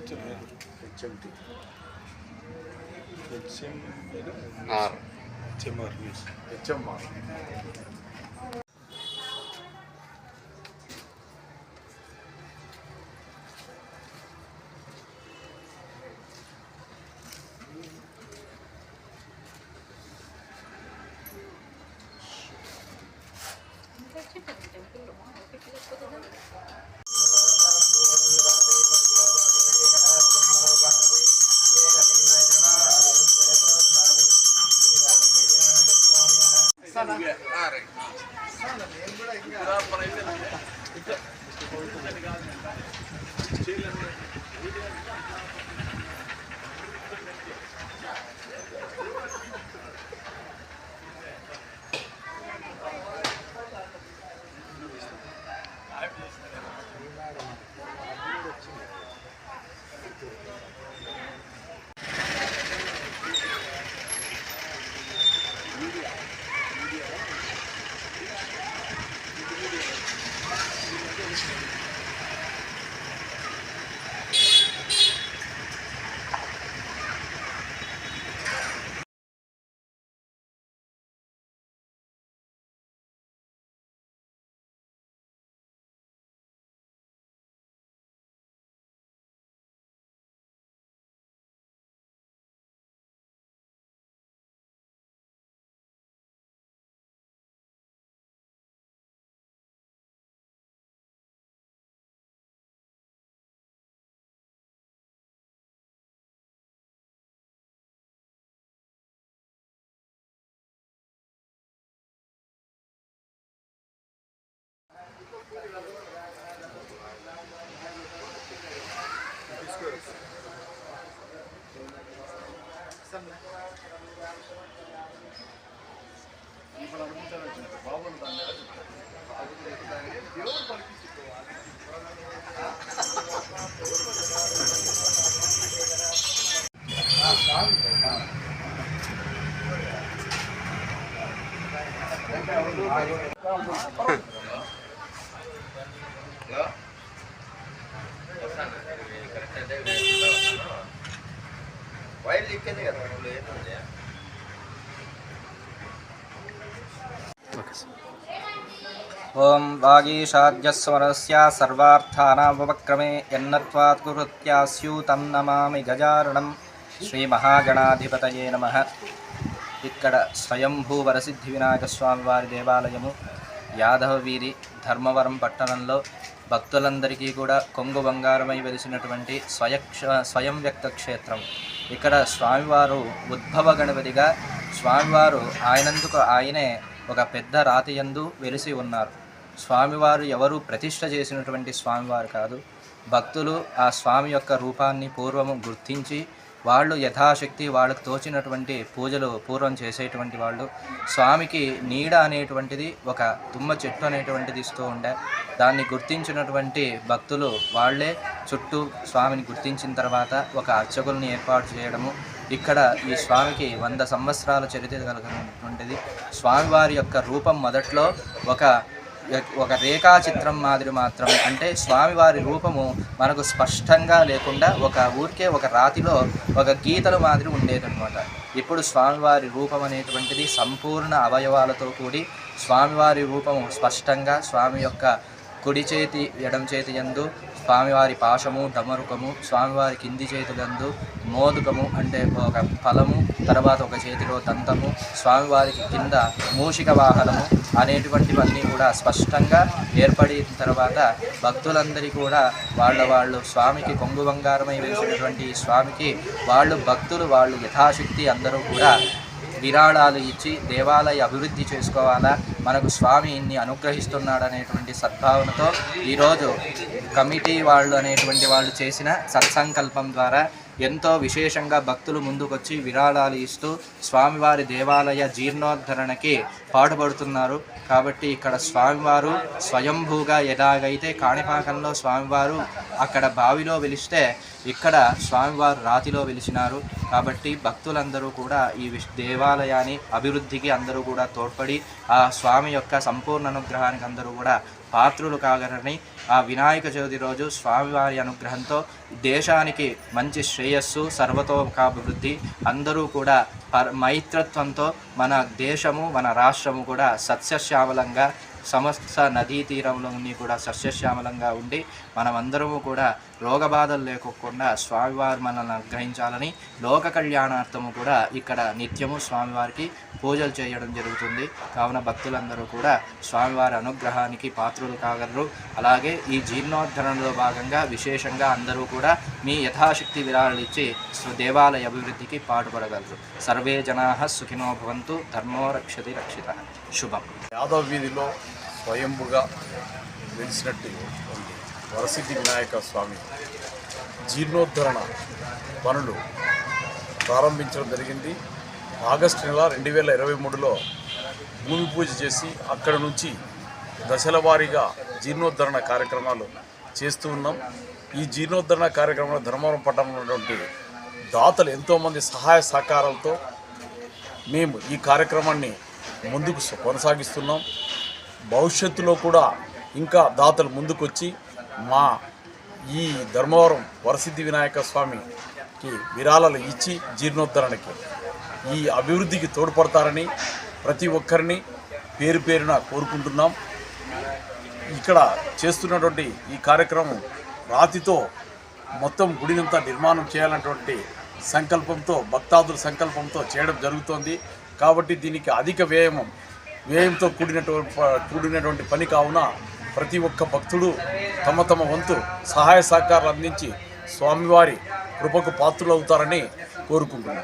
HMT HMR ओं वागीशाद्यस्वरस्य सर्वार्थानामुपक्रमे यन्नत्वात् कुरुत्यास्यूतं नमामि गजाननं శ్రీమహాగణాధిపతయే నమః. ఇక్కడ స్వయంభూ వరసిద్ధి వినాయక స్వామి వారి దేవాలయము యాదవవీధి ధర్మవరం పట్టణంలో భక్తులందరికీ కూడా కొంగు బంగారమై వెలిసినటువంటి స్వయం వ్యక్త క్షేత్రం. ఇక్కడ స్వామివారు ఉద్భవ గణపతిగా స్వామివారు ఆయనందుకు ఆయనే ఒక పెద్ద రాతి యందు వెలిసి ఉన్నారు. స్వామివారు ఎవరు ప్రతిష్ఠ చేసినటువంటి స్వామివారు కాదు. భక్తులు ఆ స్వామి యొక్క రూపాన్ని పూర్వము గుర్తించి వాళ్ళు యథాశక్తి వాళ్ళకు తోచినటువంటి పూజలు పూర్వం చేసేటువంటి వాళ్ళు. స్వామికి నీడ అనేటువంటిది ఒక తుమ్మ చెట్టు అనేటువంటిది ఇస్తూ ఉండే. దాన్ని గుర్తించినటువంటి భక్తులు వాళ్ళే చుట్టూ స్వామిని గుర్తించిన తర్వాత ఒక అర్చకుల్ని ఏర్పాటు చేయడము. ఇక్కడ ఈ స్వామికి 100 సంవత్సరాల చరిత్ర కలిగినటువంటిది. స్వామివారి యొక్క రూపం మొదట్లో ఒక రేఖాచిత్రం మాదిరి మాత్రమే, అంటే స్వామివారి రూపము మనకు స్పష్టంగా లేకుండా ఒక రాతిలో ఒక గీతలు మాదిరి ఉండేదన్నమాట. ఇప్పుడు స్వామివారి రూపం అనేటువంటిది సంపూర్ణ అవయవాలతో కూడి స్వామివారి రూపము స్పష్టంగా స్వామి యొక్క కుడి చేతి ఎడమ చేతి యందు స్వామివారి పాశము డమరుకము, స్వామివారి కింది చేతులందు మోదుకము అంటే ఒక ఫలము, తర్వాత ఒక చేతిలో దంతము, స్వామివారికి కింద మూషిక వాహనము అనేటువంటివన్నీ కూడా స్పష్టంగా ఏర్పడిన తర్వాత భక్తులందరికీ కూడా వాళ్ళు స్వామికి కొంగు బంగారమై వేసినటువంటి స్వామికి భక్తులు యథాశక్తి అందరూ కూడా విరాళాలు ఇచ్చి దేవాలయ అభివృద్ధి చేసుకోవాలా, మనకు స్వామి ఇన్ని అనుగ్రహిస్తున్నాడు అనేటువంటి సద్భావనతో ఈరోజు కమిటీ వాళ్ళు చేసిన సత్సంకల్పం ద్వారా ఎంతో విశేషంగా భక్తులు ముందుకొచ్చి విరాళాలు ఇస్తూ స్వామివారి దేవాలయ జీర్ణోద్ధరణకి పాటుపడుతున్నారు. కాబట్టి ఇక్కడ స్వామివారు స్వయంభూగా ఎలాగైతే కాణిపాకంలో స్వామివారు అక్కడ బావిలో వెలిస్తే ఇక్కడ స్వామివారు రాతిలో వెలిసినారు. కాబట్టి భక్తులందరూ కూడా ఈ దేవాలయాన్ని అభివృద్ధికి అందరూ కూడా తోడ్పడి ఆ స్వామి స్వామి యొక్క సంపూర్ణ అనుగ్రహానికి అందరూ కూడా పాత్రులు కాగలరని, ఆ వినాయక చవితి రోజు స్వామివారి అనుగ్రహంతో దేశానికి మంచి శ్రేయస్సు, సర్వతోముఖాభివృద్ధి, అందరూ కూడా మైత్రత్వంతో మన దేశము మన రాష్ట్రము కూడా సస్యశ్యామలంగా, సమస్త నదీ తీరంలోని కూడా సస్యశ్యామలంగా ఉండి మనమందరము కూడా రోగబాధలు లేకోకుండా స్వామివారు మనల్ని అనుగ్రహించాలని లోక కళ్యాణార్థము కూడా ఇక్కడ నిత్యము స్వామివారికి పూజలు చేయడం జరుగుతుంది. కావున భక్తులందరూ కూడా స్వామివారి అనుగ్రహానికి పాత్రులు కాగలరు. అలాగే ఈ జీర్ణోద్ధరణలో భాగంగా విశేషంగా అందరూ కూడా మీ యథాశక్తి విరాళాలు ఇచ్చి దేవాలయ అభివృద్ధికి పాటుపడగలరు. సర్వే జనాః సుఖినో భవంతు. ధర్మో రక్షతి రక్షితః. శుభం. యాదవ వీధిలో స్వయంభుగా వెలిసినట్టు వరసిద్ధి వినాయక స్వామి జీర్ణోద్ధరణ పనులు ప్రారంభించడం జరిగింది. ఆగస్టు నెల 2023లో భూమి పూజ చేసి అక్కడ నుంచి దశల వారీగా జీర్ణోద్ధరణ కార్యక్రమాలు చేస్తూ ఉన్నాం. ఈ జీర్ణోద్ధరణ కార్యక్రమంలో ధర్మవరం పట్టణంలో ఉన్నటువంటి దాతలు ఎంతోమంది సహాయ సహకారాలతో మేము ఈ కార్యక్రమాన్ని ముందుకు కొనసాగిస్తున్నాం. భవిష్యత్తులో కూడా ఇంకా దాతలు ముందుకొచ్చి మా ఈ ధర్మవరం వరసిద్ధి వినాయక స్వామికి విరాళాలు ఇచ్చి జీర్ణోద్ధరణకి ఈ అభివృద్ధికి తోడ్పడతారని ప్రతి ఒక్కరిని పేరు పేరున కోరుకుంటున్నాం. ఇక్కడ చేస్తున్నటువంటి ఈ కార్యక్రమం రాతితో మొత్తం గుడినంతా నిర్మాణం చేయాలన్నటువంటి సంకల్పంతో, భక్తాదుల సంకల్పంతో చేయడం జరుగుతోంది. కాబట్టి దీనికి అధిక వ్యయంతో కూడినటువంటి పని కావున ప్రతి ఒక్క భక్తుడు తమ తమ వంతు సహాయ సహకారాలు అందించి స్వామివారి కృపకు పాత్రులు అవుతారని కోరుకుంటున్నాను.